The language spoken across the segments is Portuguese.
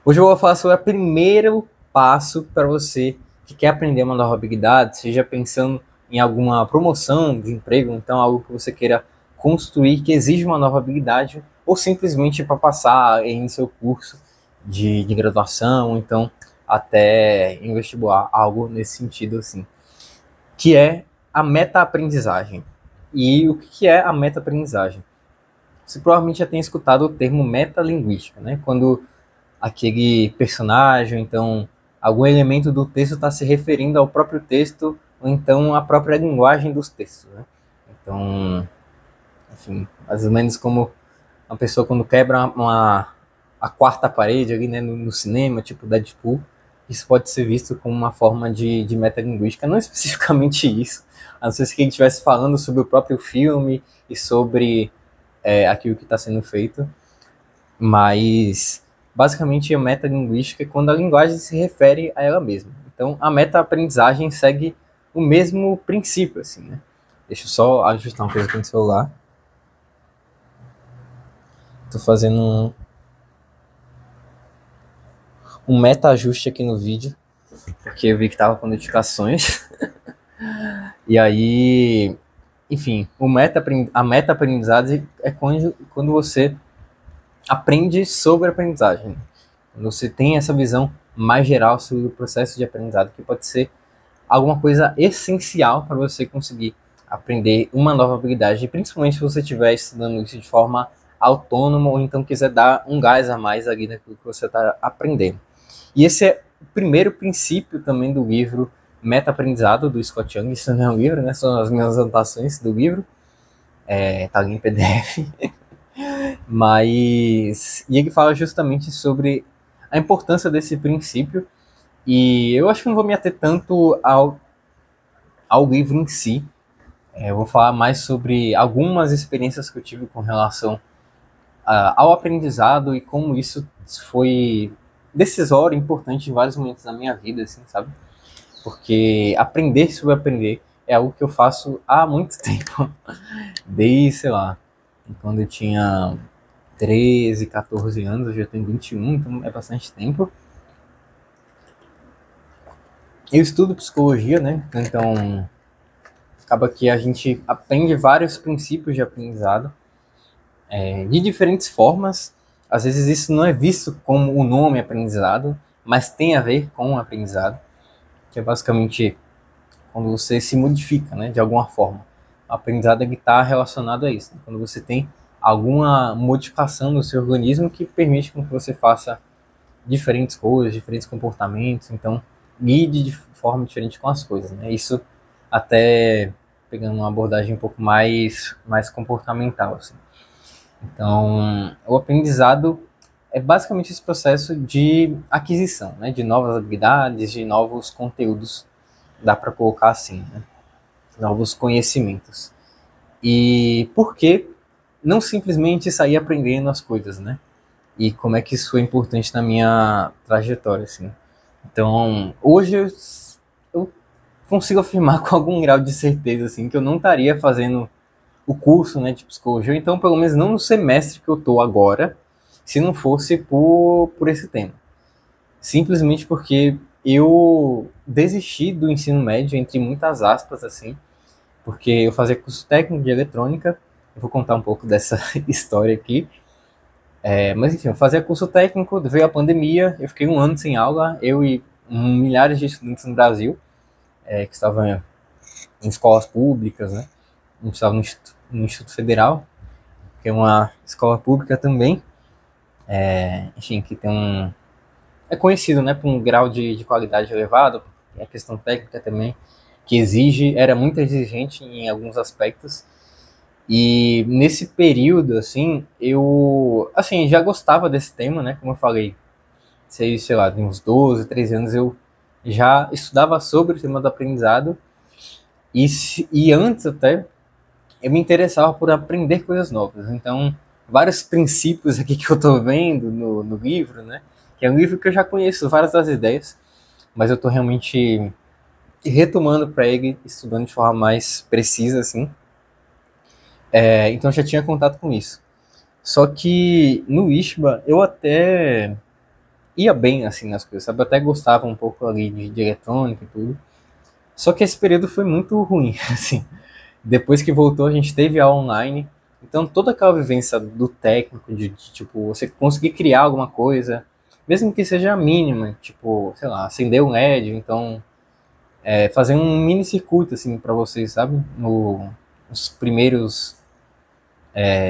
Hoje eu vou falar sobre o primeiro passo para você que quer aprender uma nova habilidade, seja pensando em alguma promoção de emprego, então algo que você queira construir que exige uma nova habilidade, ou simplesmente para passar em seu curso de graduação, então até em vestibular, algo nesse sentido assim, que é a meta-aprendizagem. E o que é a meta-aprendizagem? Você provavelmente já tem escutado o termo metalinguística, né? Quando aquele personagem, então algum elemento do texto está se referindo ao próprio texto, ou então à própria linguagem dos textos, né? Então, enfim, mais ou menos como uma pessoa quando quebra a quarta parede ali, né, no cinema, tipo Deadpool, isso pode ser visto como uma forma de metalinguística, não especificamente isso, a não ser que ele estivesse falando sobre o próprio filme e sobre aquilo que está sendo feito, mas basicamente a metalinguística é quando a linguagem se refere a ela mesma. Então a meta-aprendizagem segue o mesmo princípio, assim, né? Deixa eu só ajustar uma coisa aqui no celular. Tô fazendo um meta-ajuste aqui no vídeo, porque eu vi que tava com notificações. E aí, enfim, a meta-aprendizagem é quando você aprende sobre a aprendizagem. Quando você tem essa visão mais geral sobre o processo de aprendizado, que pode ser alguma coisa essencial para você conseguir aprender uma nova habilidade, principalmente se você estiver estudando isso de forma autônoma ou então quiser dar um gás a mais ali naquilo que você está aprendendo. E esse é o primeiro princípio também do livro Meta-aprendizado, do Scott Young. Isso não é um livro, né? São as minhas anotações do livro. Tá ali em PDF. Mas... E ele fala justamente sobre a importância desse princípio. E eu acho que não vou me ater tanto ao livro em si. Eu vou falar mais sobre algumas experiências que eu tive com relação ao aprendizado e como isso foi decisório, importante em vários momentos da minha vida, assim, sabe? Porque aprender sobre aprender é algo que eu faço há muito tempo. Desde, sei lá, quando eu tinha 13, 14 anos, eu já tenho 21, então é bastante tempo. Eu estudo psicologia, né? Então acaba que a gente aprende vários princípios de aprendizado de diferentes formas. Às vezes isso não é visto como o nome aprendizado, mas tem a ver com o aprendizado, que é basicamente quando você se modifica, né, de alguma forma. O aprendizado está relacionado a isso, né? Quando você tem alguma modificação no seu organismo que permite com que você faça diferentes coisas, diferentes comportamentos, então lide de forma diferente com as coisas, né? Isso até pegando uma abordagem um pouco mais comportamental, assim. Então, o aprendizado é basicamente esse processo de aquisição, né, de novas habilidades, de novos conteúdos, dá para colocar assim, né, novos conhecimentos. E por que não simplesmente sair aprendendo as coisas, né? E como é que isso foi importante na minha trajetória, assim. Então, hoje eu consigo afirmar com algum grau de certeza, assim, que eu não estaria fazendo o curso, né, de psicologia, então pelo menos não no semestre que eu tô agora, se não fosse por esse tema. Simplesmente porque eu desisti do ensino médio, entre muitas aspas, assim, porque eu fazia curso técnico de eletrônica, eu vou contar um pouco dessa história aqui, mas enfim, eu fazia curso técnico, veio a pandemia, eu fiquei um ano sem aula, eu e milhares de estudantes no Brasil, que estavam em escolas públicas, né, a gente estava no Instituto Federal, que é uma escola pública também, enfim, que tem é conhecido, né, por um grau de qualidade elevado, é a questão técnica também, que era muito exigente em alguns aspectos, e nesse período, assim, eu, assim, já gostava desse tema, né, como eu falei, sei lá, de uns 12, 13 anos eu já estudava sobre o tema do aprendizado, e antes até eu me interessava por aprender coisas novas. Então, vários princípios aqui que eu estou vendo no livro, né? Que é um livro que eu já conheço várias das ideias, mas eu estou realmente retomando para ele, estudando de forma mais precisa, assim. Então, eu já tinha contato com isso. Só que no ISBA, eu até ia bem, assim, nas coisas, sabe? Eu até gostava um pouco ali de eletrônica e tudo. Só que esse período foi muito ruim, assim. Depois que voltou, a gente teve aula online. Então, toda aquela vivência do técnico, tipo, você conseguir criar alguma coisa, mesmo que seja mínima, tipo, sei lá, acender um LED, então, fazer um mini circuito, assim, para vocês, sabe? Nos primeiros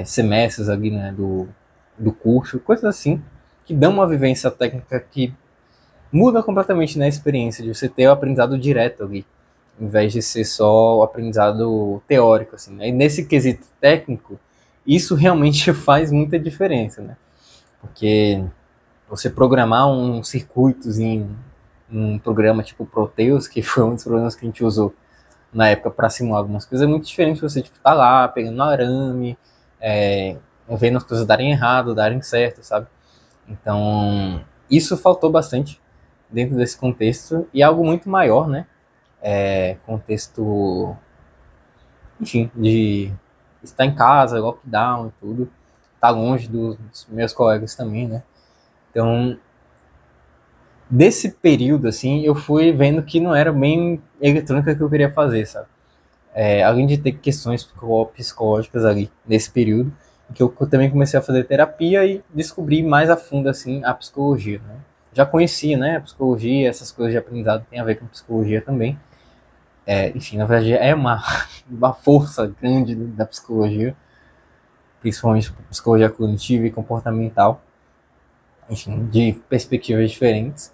semestres ali, né, do curso, coisas assim, que dão uma vivência técnica que muda completamente, né, a experiência de você ter o aprendizado direto ali, em vez de ser só o aprendizado teórico, assim, né? E nesse quesito técnico, isso realmente faz muita diferença, né? Porque você programar um circuitozinho, um programa tipo Proteus, que foi um dos programas que a gente usou na época para simular algumas coisas, é muito diferente de você tipo, tá lá, pegando arame, vendo as coisas darem errado, darem certo, sabe? Então, isso faltou bastante dentro desse contexto, e algo muito maior, né? Contexto, enfim, de estar em casa, lockdown e tudo, estar longe dos meus colegas também, né? Então, desse período, assim, eu fui vendo que não era bem eletrônica que eu queria fazer, sabe? Além de ter questões psicológicas ali nesse período, que eu também comecei a fazer terapia e descobri mais a fundo, assim, a psicologia, né? Já conhecia, né, a psicologia, essas coisas de aprendizado tem a ver com psicologia também. Enfim, na verdade é uma força grande da psicologia, principalmente psicologia cognitiva e comportamental, enfim, de perspectivas diferentes.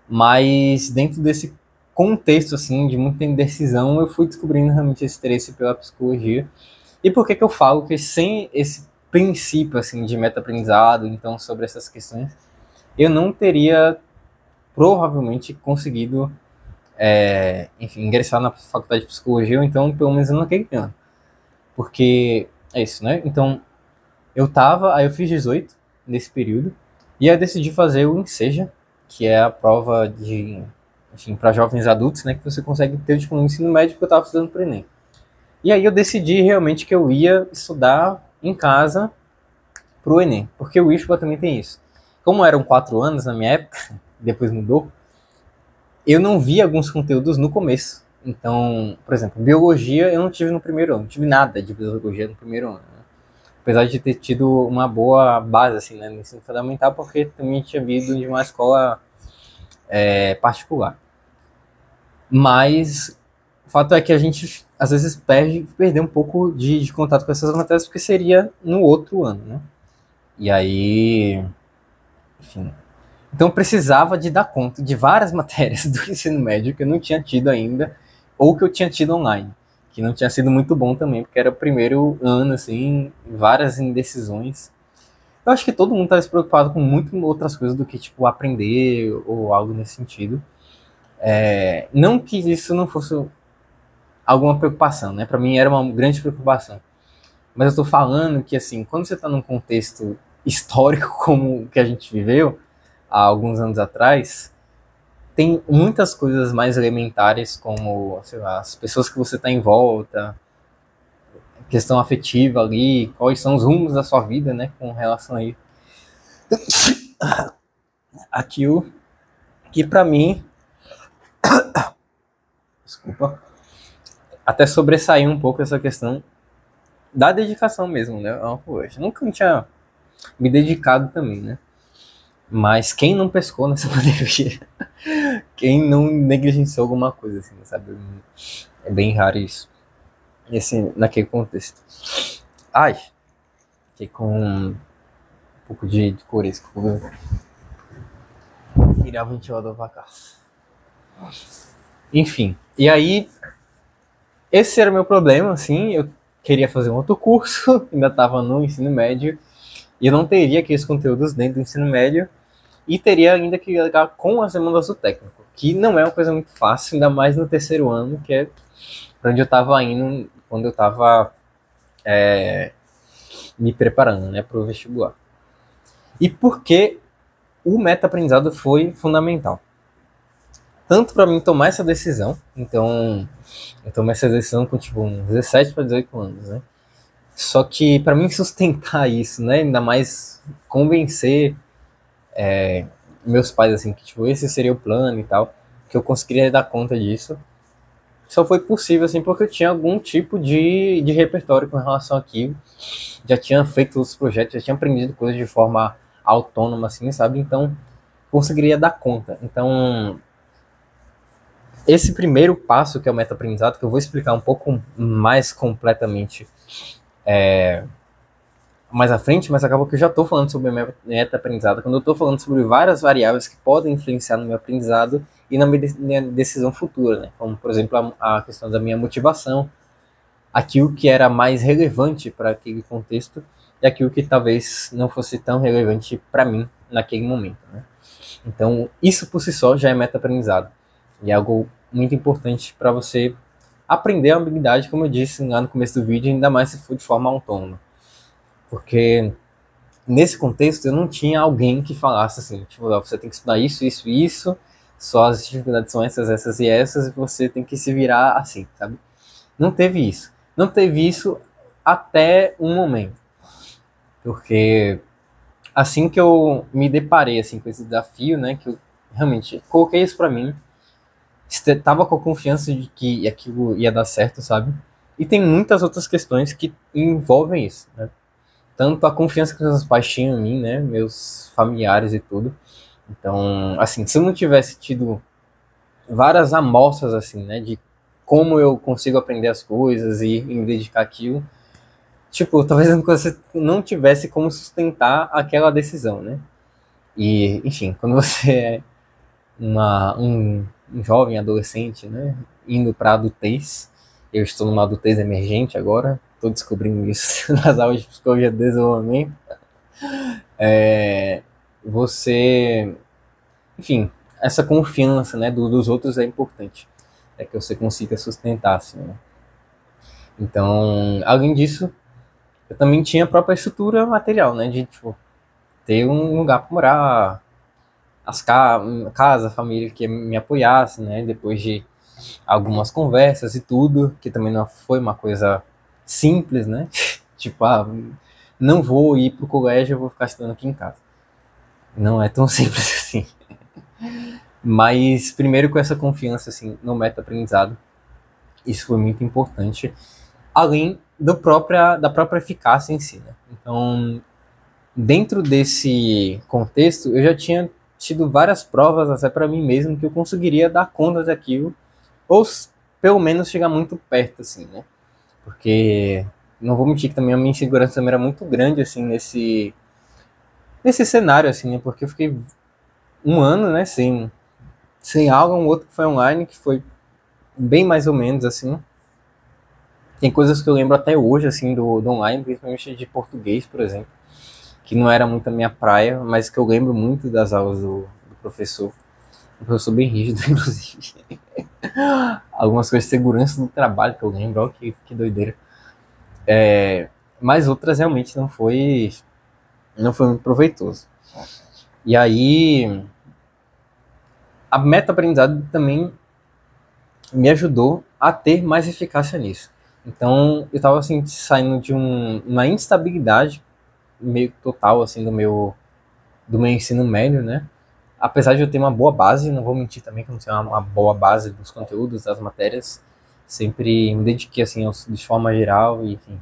Mas dentro desse contexto assim de muita indecisão, eu fui descobrindo realmente esse interesse pela psicologia. E por que que eu falo que sem esse princípio assim de meta-aprendizado, então sobre essas questões, eu não teria provavelmente conseguido enfim, ingressar na faculdade de psicologia, ou então pelo menos naquele ano. Porque é isso, né? Então, aí eu fiz 18 nesse período, e aí eu decidi fazer o Enseja, que é a prova de, enfim, para jovens adultos, né, que você consegue ter tipo, no ensino médio que eu estava estudando para o Enem. E aí eu decidi realmente que eu ia estudar em casa para o Enem, porque o IFBA também tem isso. Como eram 4 anos na minha época, depois mudou, eu não vi alguns conteúdos no começo. Então, por exemplo, biologia eu não tive no primeiro ano, não tive nada de biologia no primeiro ano. Né? Apesar de ter tido uma boa base assim, né, no ensino fundamental, porque também tinha vindo de uma escola particular. Mas o fato é que a gente às vezes perde um pouco de contato com essas matérias, porque seria no outro ano, né? E aí, enfim. Então eu precisava de dar conta de várias matérias do ensino médio que eu não tinha tido ainda, ou que eu tinha tido online, que não tinha sido muito bom também, porque era o primeiro ano, assim, várias indecisões. Eu acho que todo mundo estava se preocupado com muito outras coisas do que, tipo, aprender ou algo nesse sentido. Não que isso não fosse alguma preocupação, né? Para mim era uma grande preocupação. Mas eu tô falando que, assim, quando você tá num contexto histórico como o que a gente viveu há alguns anos atrás, tem muitas coisas mais elementares, como, sei lá, as pessoas que você tá em volta, questão afetiva ali, quais são os rumos da sua vida, né, com relação a isso. Aquilo que para mim, desculpa, até sobressaiu um pouco essa questão da dedicação mesmo, né, ao hoje. Nunca tinha me dedicado também, né, mas quem não pescou nessa pandemia, quem não negligenciou alguma coisa, assim, sabe, é bem raro isso, e assim, naquele contexto. Ai, fiquei com um pouco de corisco, vou tirar o ventilador pra cá. Enfim, e aí, esse era o meu problema, assim, eu queria fazer um outro curso, ainda estava no ensino médio, e eu não teria aqueles conteúdos dentro do ensino médio, e teria ainda que ligar com as demandas do técnico, que não é uma coisa muito fácil, ainda mais no terceiro ano, que é para onde eu estava indo quando eu estava me preparando, né, para o vestibular. E por que o meta-aprendizado foi fundamental? Tanto para mim tomar essa decisão, então eu tomei essa decisão com tipo uns 17 para 18 anos, né? Só que para mim sustentar isso, né, ainda mais convencer meus pais, assim, que tipo, esse seria o plano e tal, que eu conseguiria dar conta disso. Só foi possível, assim, porque eu tinha algum tipo de repertório com relação àquilo. Já tinha feito outros projetos, já tinha aprendido coisas de forma autônoma, assim, sabe? Então, conseguiria dar conta. Então, esse primeiro passo, que é o meta-aprendizado, que eu vou explicar um pouco mais completamente mais à frente, mas acabou que eu já estou falando sobre a meta-aprendizado, quando eu estou falando sobre várias variáveis que podem influenciar no meu aprendizado e na minha decisão futura, né? Como, por exemplo, a questão da minha motivação, aquilo que era mais relevante para aquele contexto e aquilo que talvez não fosse tão relevante para mim naquele momento, né? Então, isso por si só já é meta-aprendizado. E é algo muito importante para você aprender a habilidade, como eu disse lá no começo do vídeo, ainda mais se for de forma autônoma. Porque nesse contexto eu não tinha alguém que falasse assim, tipo, você tem que estudar isso, isso e isso, só as dificuldades são essas, essas e essas, e você tem que se virar assim, sabe? Não teve isso. Não teve isso até um momento. Porque assim que eu me deparei assim, com esse desafio, né, que eu realmente coloquei isso pra mim, estava com a confiança de que aquilo ia dar certo, sabe? E tem muitas outras questões que envolvem isso, né? Tanto a confiança que meus pais tinham em mim, né? Meus familiares e tudo. Então, assim, se eu não tivesse tido várias amostras, assim, né? De como eu consigo aprender as coisas e me dedicar àquilo, tipo, talvez você não tivesse como sustentar aquela decisão, né? E, enfim, quando você é um jovem adolescente, né? Indo para a adultez, eu estou numa adultez emergente agora, estou descobrindo isso nas aulas de psicologia de desenvolvimento. Você, enfim, essa confiança, né, dos outros é importante, é que você consiga sustentar, assim, né? Então, além disso, eu também tinha a própria estrutura material, né, de tipo, ter um lugar para morar, casa, família que me apoiasse, né, depois de algumas conversas e tudo, que também não foi uma coisa simples, né, tipo, não vou ir pro colégio, eu vou ficar estudando aqui em casa. Não é tão simples assim. Mas primeiro com essa confiança assim no meta-aprendizado, isso foi muito importante, além da própria eficácia em si, né? Então, dentro desse contexto, eu já tinha tido várias provas até para mim mesmo que eu conseguiria dar conta daquilo, ou pelo menos chegar muito perto, assim, né? Porque não vou mentir que também a minha insegurança também era muito grande, assim, nesse cenário, assim, né? Porque eu fiquei um ano, né, sem aula, um outro que foi online, que foi bem mais ou menos, assim. Tem coisas que eu lembro até hoje, assim, do online, principalmente de português, por exemplo, que não era muito a minha praia, mas que eu lembro muito das aulas do professor. Um professor bem rígido, inclusive. Algumas coisas de segurança no trabalho que eu lembro, ó, que doideira. Mas outras realmente não foi muito proveitoso. E aí, a meta-aprendizado também me ajudou a ter mais eficácia nisso. Então, eu estava assim, saindo de uma instabilidade meio total assim do meu ensino médio, né? Apesar de eu ter uma boa base, não vou mentir também que eu não tenho uma boa base dos conteúdos, das matérias, sempre me dediquei assim de forma geral e enfim,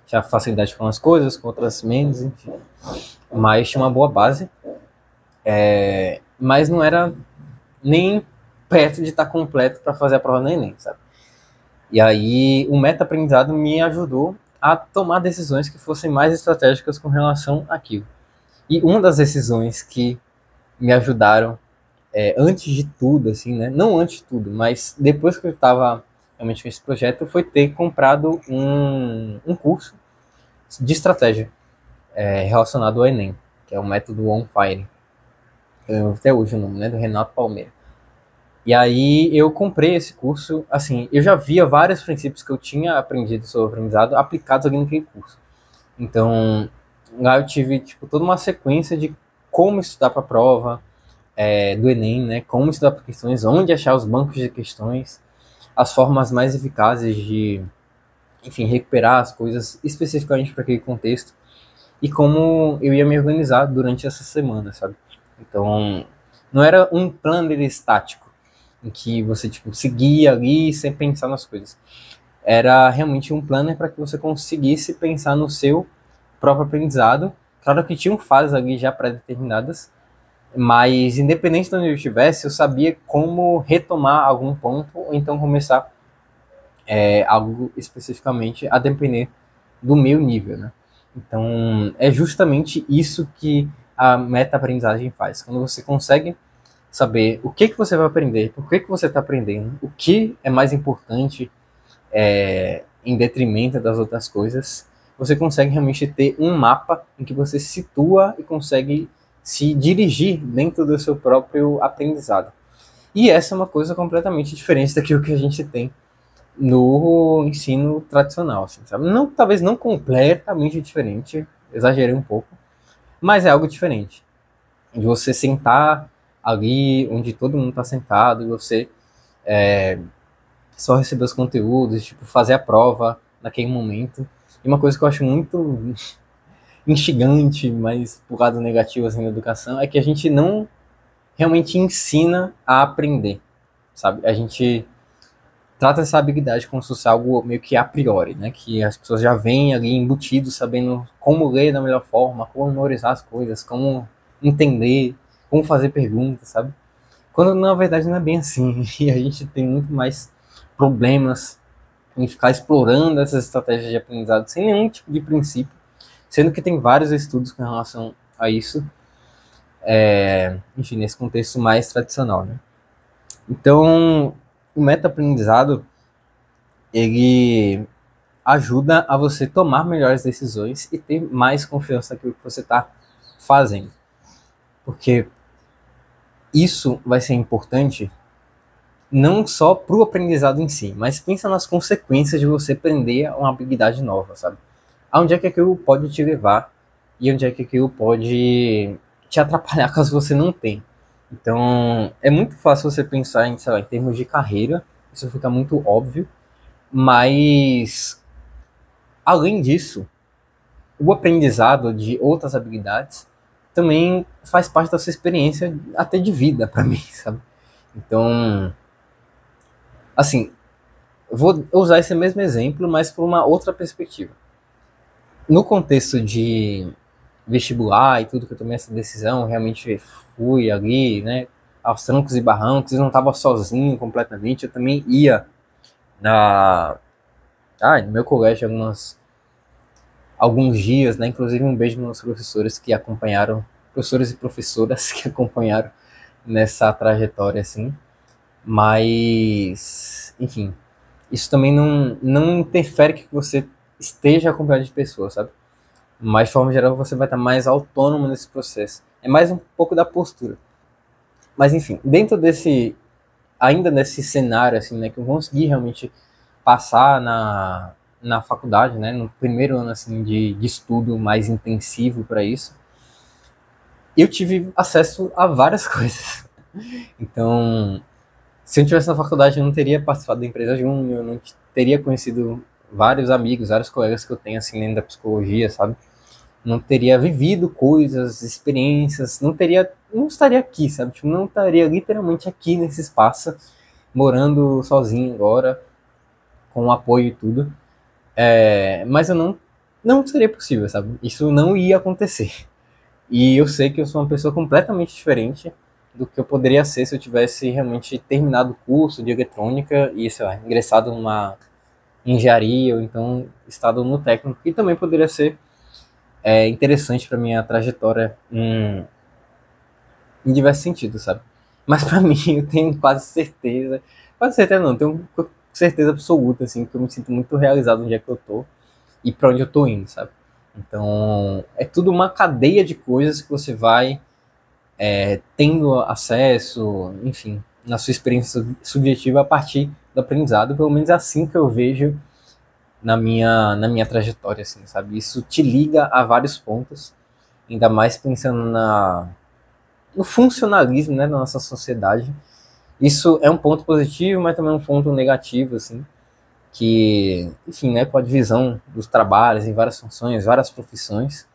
tinha facilidade com as coisas, com outras menos, enfim. Mas tinha uma boa base, mas não era nem perto de estar completo para fazer a prova do Enem, sabe? E aí o meta-aprendizado me ajudou a tomar decisões que fossem mais estratégicas com relação àquilo. E uma das decisões que me ajudaram antes de tudo, assim, né? Não antes de tudo, mas depois que eu estava realmente com esse projeto, foi ter comprado um curso de estratégia relacionado ao Enem, que é o método On Fire. Até hoje o nome, né? Do Renato Palmeira. E aí eu comprei esse curso, assim, eu já via vários princípios que eu tinha aprendido sobre aprendizado aplicados ali naquele curso. Então, lá eu tive, tipo, toda uma sequência de como estudar para a prova do Enem, né? Como estudar para questões, onde achar os bancos de questões, as formas mais eficazes de, enfim, recuperar as coisas especificamente para aquele contexto e como eu ia me organizar durante essa semana, sabe? Então, Não era um planner estático, em que você tipo, seguia ali sem pensar nas coisas. Era realmente um planner para que você conseguisse pensar no seu próprio aprendizado. Claro que tinham fases ali já pré-determinadas, mas independente de onde eu estivesse, eu sabia como retomar algum ponto ou então começar algo especificamente a depender do meu nível, né? Então, é justamente isso que a meta-aprendizagem faz. Quando você consegue saber o que você vai aprender, por que você está aprendendo, o que é mais importante em detrimento das outras coisas, você consegue realmente ter um mapa em que você se situa e consegue se dirigir dentro do seu próprio aprendizado. E essa é uma coisa completamente diferente daquilo que a gente tem no ensino tradicional, assim, sabe? Não, talvez não completamente diferente, exagerei um pouco, mas é algo diferente. De você sentar ali onde todo mundo está sentado e você só receber os conteúdos, tipo, fazer a prova naquele momento. E uma coisa que eu acho muito instigante, mas por lado negativo assim, na educação, é que a gente não realmente ensina a aprender, sabe? A gente trata essa habilidade como se fosse algo meio que a priori, né? Que as pessoas já vêm ali embutidos sabendo como ler da melhor forma, como memorizar as coisas, como entender, como fazer perguntas, sabe? Quando na verdade não é bem assim. E a gente tem muito mais problemas em ficar explorando essas estratégias de aprendizado sem nenhum tipo de princípio, sendo que tem vários estudos com relação a isso, enfim, nesse contexto mais tradicional, né? Então, o meta-aprendizado, ele ajuda a você tomar melhores decisões e ter mais confiança naquilo que você está fazendo. Porque isso vai ser importante não só para o aprendizado em si, mas pensa nas consequências de você aprender uma habilidade nova, sabe? Aonde é que aquilo pode te levar e onde é que aquilo pode te atrapalhar caso você não tenha. Então, é muito fácil você pensar em, sei lá, em termos de carreira, isso fica muito óbvio, mas além disso, o aprendizado de outras habilidades também faz parte da sua experiência até de vida para mim, sabe? Então, assim, vou usar esse mesmo exemplo, mas por uma outra perspectiva. No contexto de vestibular e tudo que eu tomei essa decisão, realmente fui ali, né, aos trancos e barrancos, eu não estava sozinho completamente, eu também ia no meu colégio alguns dias, né, inclusive um beijo para os professores que acompanharam, professores e professoras que acompanharam nessa trajetória, assim, mas, enfim, isso também não interfere que você esteja acompanhado de pessoas, sabe? Mas, de forma geral, você vai estar mais autônomo nesse processo. É mais um pouco da postura. Mas, enfim, dentro ainda nesse cenário, assim, né, que eu consegui realmente passar na faculdade, né, no primeiro ano, assim, de estudo mais intensivo para isso, eu tive acesso a várias coisas. Então, se eu tivesse na faculdade, eu não teria participado da empresa júnior, eu não teria conhecido vários amigos, vários colegas que eu tenho, assim, dentro da psicologia, sabe? Não teria vivido coisas, experiências, não estaria aqui, sabe? Tipo, não estaria literalmente aqui nesse espaço, morando sozinho agora, com apoio e tudo. Mas eu não seria possível, sabe? Isso não ia acontecer. E eu sei que eu sou uma pessoa completamente diferente do que eu poderia ser se eu tivesse realmente terminado o curso de eletrônica e, sei lá, ingressado numa engenharia ou então estado no técnico, e também poderia ser interessante para minha trajetória em diversos sentidos, sabe? Mas para mim, eu tenho quase certeza não, tenho certeza absoluta, assim, que eu me sinto muito realizado onde é que eu tô e para onde eu tô indo, sabe? Então, é tudo uma cadeia de coisas que você vai tendo acesso, enfim, na sua experiência subjetiva a partir do aprendizado, pelo menos é assim que eu vejo na minha trajetória, assim, sabe? Isso te liga a vários pontos, ainda mais pensando no funcionalismo, né, da nossa sociedade. Isso é um ponto positivo, mas também é um ponto negativo, assim, que, enfim, né, com a divisão dos trabalhos em várias funções, várias profissões,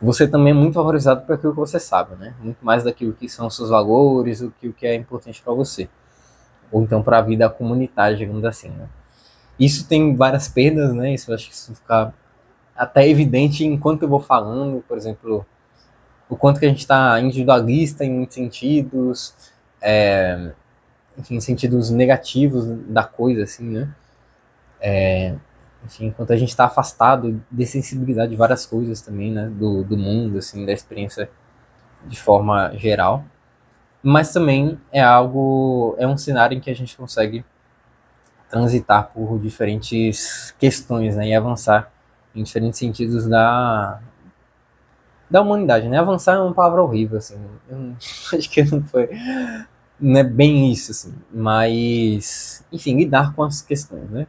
você também é muito valorizado por aquilo que você sabe, né? Muito mais daquilo que são os seus valores, o que é importante para você. Ou então para a vida comunitária, digamos assim, né? Isso tem várias perdas, né? Isso eu acho que isso fica até evidente enquanto eu vou falando, por exemplo, o quanto que a gente está individualista em muitos sentidos, enfim, sentidos negativos da coisa, assim, né? Enfim, enquanto a gente está afastado de sensibilidade de várias coisas também, né? Do mundo, assim, da experiência de forma geral. Mas também é um cenário em que a gente consegue transitar por diferentes questões, né? E avançar em diferentes sentidos da humanidade, né? Avançar é uma palavra horrível, assim. Acho que não é bem isso, assim. Mas, enfim, lidar com as questões, né?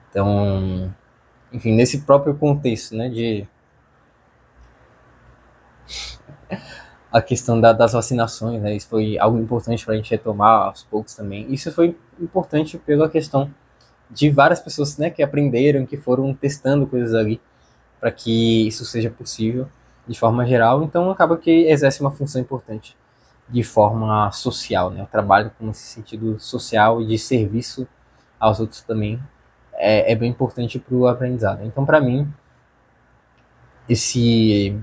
Então, enfim, nesse próprio contexto, né, de a questão das vacinações, né, isso foi algo importante para a gente retomar aos poucos também. Isso foi importante pela questão de várias pessoas, né, que aprenderam, que foram testando coisas ali para que isso seja possível de forma geral. Então, acaba que exerce uma função importante de forma social, né, o trabalho com esse sentido social e de serviço aos outros também é bem importante para o aprendizado. Então, para mim, esse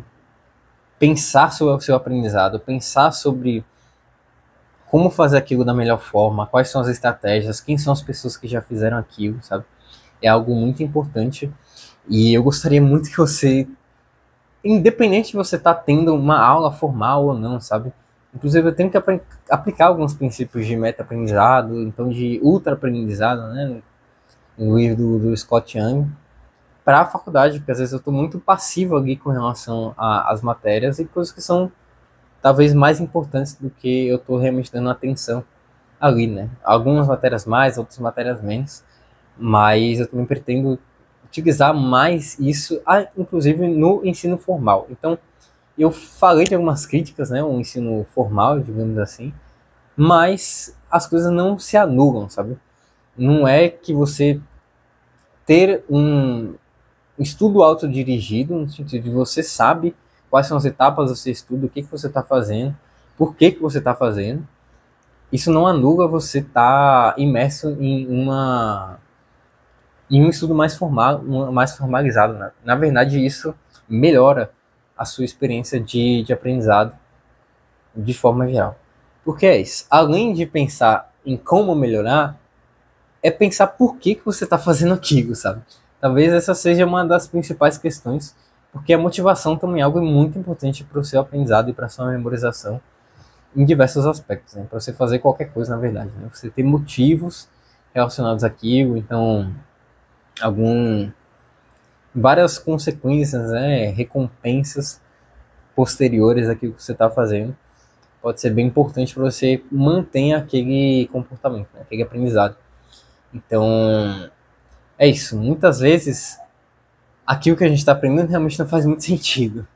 pensar sobre o seu aprendizado, pensar sobre como fazer aquilo da melhor forma, quais são as estratégias, quem são as pessoas que já fizeram aquilo, sabe? É algo muito importante e eu gostaria muito que você, independente de você estar tendo uma aula formal ou não, sabe? Inclusive eu tenho que aplicar alguns princípios de meta-aprendizado, então de ultra-aprendizado, né? No livro do Scott Young, para a faculdade, porque às vezes eu estou muito passivo ali com relação às matérias e coisas que são talvez mais importantes do que eu estou realmente dando atenção ali, né? Algumas matérias mais, outras matérias menos, mas eu também pretendo utilizar mais isso, inclusive no ensino formal. Então, eu falei de algumas críticas, né? O ensino formal, digamos assim, mas as coisas não se anulam, sabe? Não é que você ter um estudo autodirigido, no sentido de você sabe quais são as etapas do seu estudo, o que, que você está fazendo, por que, que você está fazendo. Isso não anula você estar imerso em um estudo mais formal, mais formalizado. Né? Na verdade, isso melhora a sua experiência de aprendizado de forma geral. Porque é isso. Além de pensar em como melhorar, é pensar por que, que você está fazendo aquilo, sabe? Talvez essa seja uma das principais questões, porque a motivação também é algo muito importante para o seu aprendizado e para a sua memorização em diversos aspectos, né? Para você fazer qualquer coisa, na verdade, né? Você ter motivos relacionados àquilo, então várias consequências, né? Recompensas posteriores àquilo que você está fazendo, pode ser bem importante para você manter aquele comportamento, né? Aquele aprendizado. Então, é isso. Muitas vezes, aquilo que a gente está aprendendo realmente não faz muito sentido.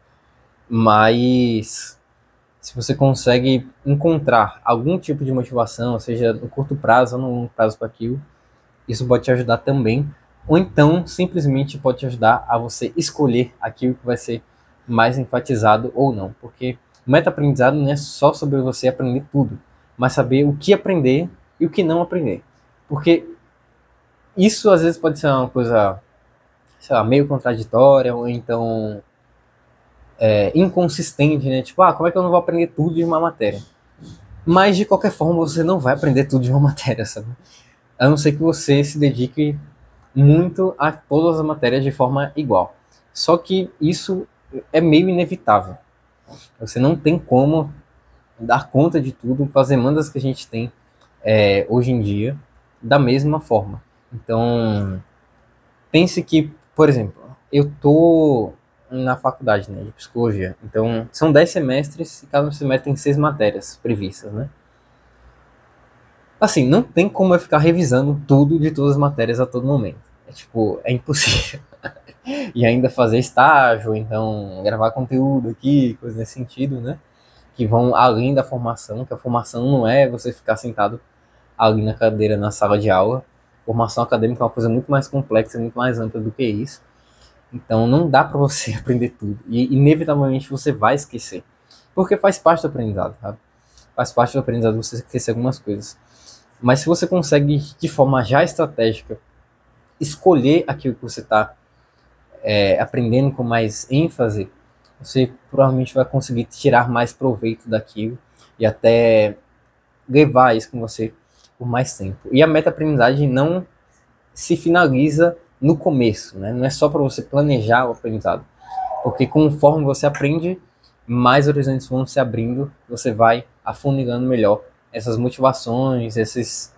Mas, se você consegue encontrar algum tipo de motivação, seja no curto prazo ou no longo prazo para aquilo, isso pode te ajudar também. Ou então, simplesmente pode te ajudar a você escolher aquilo que vai ser mais enfatizado ou não. Porque o meta-aprendizado não é só sobre você aprender tudo, mas saber o que aprender e o que não aprender. Porque isso às vezes pode ser uma coisa, sei lá, meio contraditória ou então inconsistente, né? Tipo, como é que eu não vou aprender tudo de uma matéria? Mas de qualquer forma você não vai aprender tudo de uma matéria, sabe? A não ser que você se dedique muito a todas as matérias de forma igual. Só que isso é meio inevitável. Você não tem como dar conta de tudo com as demandas que a gente tem hoje em dia da mesma forma. Então, pense que, por exemplo, eu tô na faculdade, né, de psicologia. Então, são 10 semestres e cada semestre tem 6 matérias previstas, né? Assim, não tem como eu ficar revisando tudo de todas as matérias a todo momento. É impossível. E ainda fazer estágio, então gravar conteúdo aqui, coisas nesse sentido, né? Que vão além da formação, que a formação não é você ficar sentado ali na cadeira na sala de aula. Formação acadêmica é uma coisa muito mais complexa, muito mais ampla do que isso. Então não dá para você aprender tudo e inevitavelmente você vai esquecer, porque faz parte do aprendizado, sabe? Faz parte do aprendizado você esquecer algumas coisas. Mas se você consegue, de forma já estratégica, escolher aquilo que você está aprendendo com mais ênfase, você provavelmente vai conseguir tirar mais proveito daquilo e até levar isso com você por mais tempo. E a meta-aprendizagem não se finaliza no começo, né? Não é só para você planejar o aprendizado, porque conforme você aprende, mais horizontes vão se abrindo, você vai afunilando melhor essas motivações, esses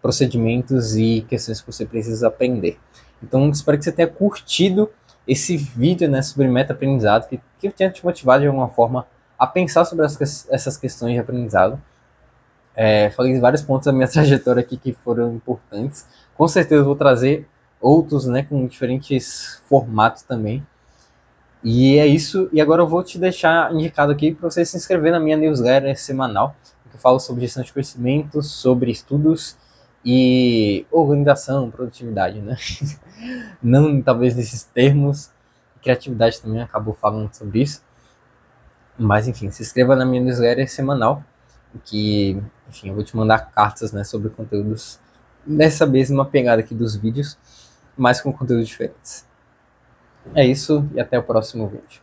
procedimentos e questões que você precisa aprender. Então, espero que você tenha curtido esse vídeo, né, sobre meta-aprendizado, que tenha te motivado de alguma forma a pensar sobre essas questões de aprendizado. Falei vários pontos da minha trajetória aqui que foram importantes. Com certeza vou trazer outros, né, com diferentes formatos também. E é isso. E agora eu vou te deixar indicado aqui para você se inscrever na minha newsletter semanal, que eu falo sobre gestão de conhecimento, sobre estudos e organização, produtividade, né? Não talvez nesses termos. Criatividade também acabou falando sobre isso. Mas enfim, se inscreva na minha newsletter semanal, que, enfim, eu vou te mandar cartas, né, sobre conteúdos nessa mesma pegada aqui dos vídeos, mas com conteúdos diferentes. É isso e até o próximo vídeo.